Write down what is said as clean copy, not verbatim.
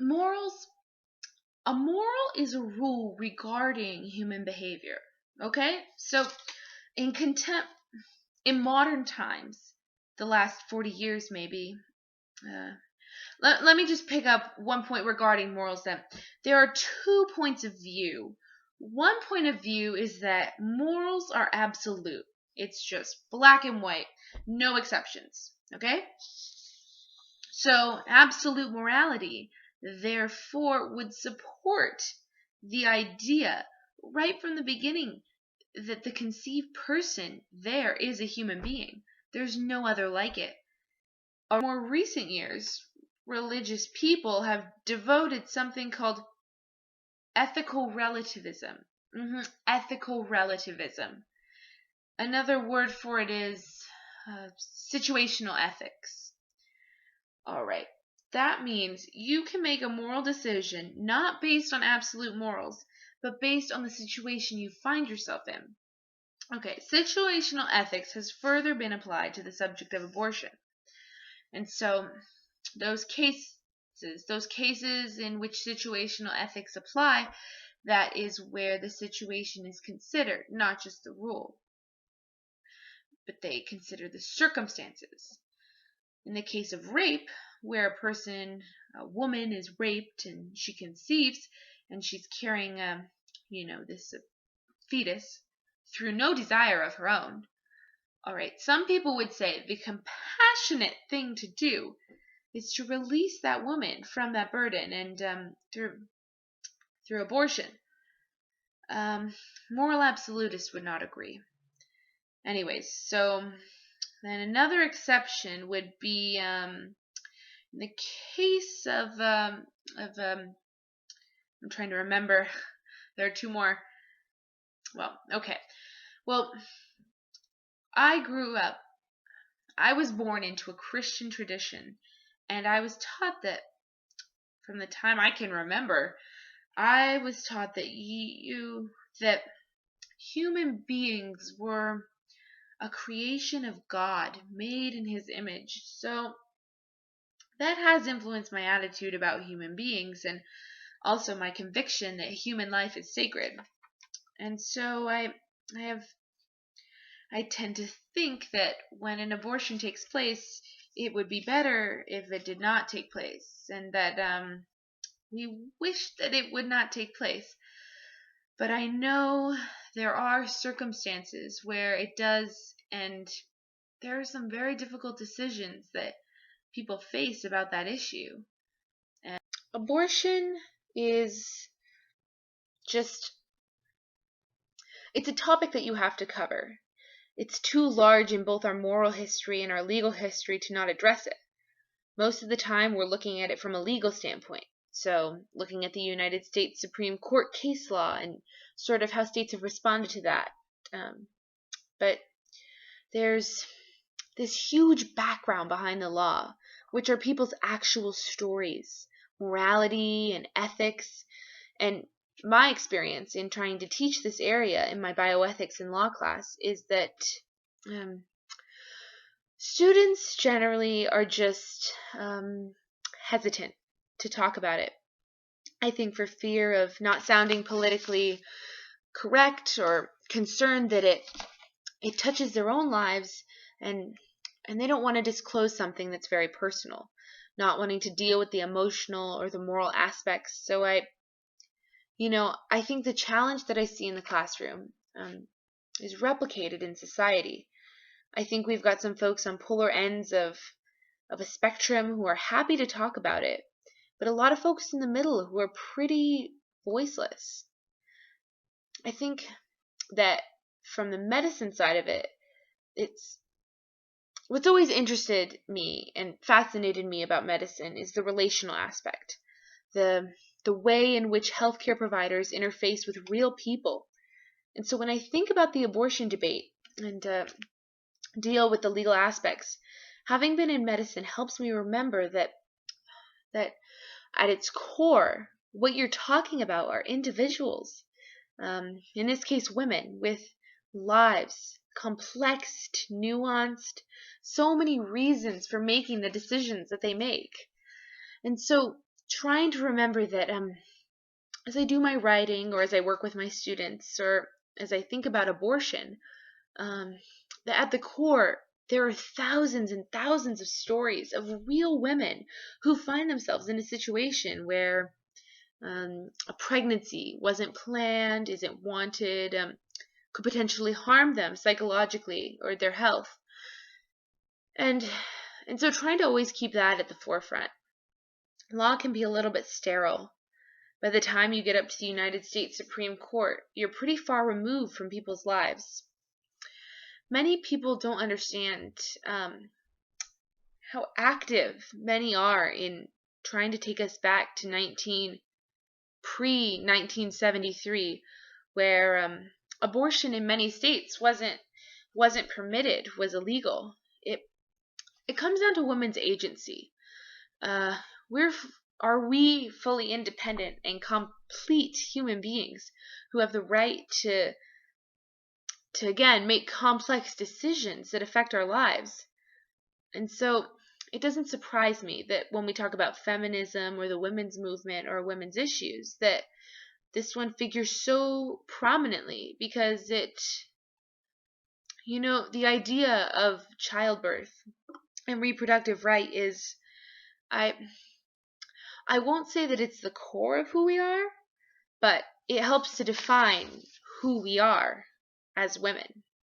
morals, a moral is a rule regarding human behavior. Okay? So in in modern times, the last 40 years maybe, let me just pick up one point regarding morals then. There are 2 points of view. One point of view is that morals are absolute. It's just black and white, no exceptions. Okay? So, absolute morality, therefore, would support the idea right from the beginning that the conceived person there is a human being. There's no other like it. In more recent years, religious people have devoted something called ethical relativism. Ethical relativism. Another word for it is situational ethics. All right. That means you can make a moral decision not based on absolute morals, but based on the situation you find yourself in. Okay, situational ethics has further been applied to the subject of abortion. And so those cases in which situational ethics apply, that is where the situation is considered, not just the rule, but they consider the circumstances. In the case of rape, where a woman is raped and she conceives and she's carrying this fetus through no desire of her own. All right, some people would say the compassionate thing to do is to release that woman from that burden and through abortion. Moral absolutists would not agree. Anyways, so then another exception would be in the case of I'm trying to remember. There are two more. Well, okay. Well, I was born into a Christian tradition, and I was taught that from the time I can remember, I was taught that that human beings were a creation of God, made in His image. So that has influenced my attitude about human beings and also my conviction that human life is sacred. And so I tend to think that when an abortion takes place, it would be better if it did not take place, and that we wish that it would not take place. But I know there are circumstances where it does, and there are some very difficult decisions that people face about that issue. And abortion is it's a topic that you have to cover. It's too large in both our moral history and our legal history to not address it. Most of the time, we're looking at it from a legal standpoint. So, looking at the United States Supreme Court case law and sort of how states have responded to that. But there's this huge background behind the law, which are people's actual stories, morality and ethics. And my experience in trying to teach this area in my bioethics and law class is that students generally are just hesitant to talk about it. I think for fear of not sounding politically correct or concerned that it touches their own lives, and they don't want to disclose something that's very personal, not wanting to deal with the emotional or the moral aspects. So I think the challenge that I see in the classroom is replicated in society. I think we've got some folks on polar ends of a spectrum who are happy to talk about it, but a lot of folks in the middle who are pretty voiceless. I think that from the medicine side of it, it's what's always interested me and fascinated me about medicine is the relational aspect, the way in which healthcare providers interface with real people. And so when I think about the abortion debate and deal with the legal aspects, having been in medicine helps me remember that at its core, what you're talking about are individuals, in this case women, with lives, complex, nuanced, so many reasons for making the decisions that they make. And so trying to remember that as I do my writing or as I work with my students or as I think about abortion, um, that at the core, there are thousands and thousands of stories of real women who find themselves in a situation where a pregnancy wasn't planned, isn't wanted, could potentially harm them psychologically or their health. And and so trying to always keep that at the forefront. Law can be a little bit sterile. By the time you get up to the United States Supreme Court, you're pretty far removed from people's lives. Many people don't understand how active many are in trying to take us back to pre-1973, where abortion in many states wasn't permitted, was illegal. It comes down to women's agency. Uh, are we fully independent and complete human beings who have the right to again make complex decisions that affect our lives? And so it doesn't surprise me that when we talk about feminism or the women's movement or women's issues, that this one figures so prominently because the idea of childbirth and reproductive right is, I I won't say that it's the core of who we are, but it helps to define who we are as women.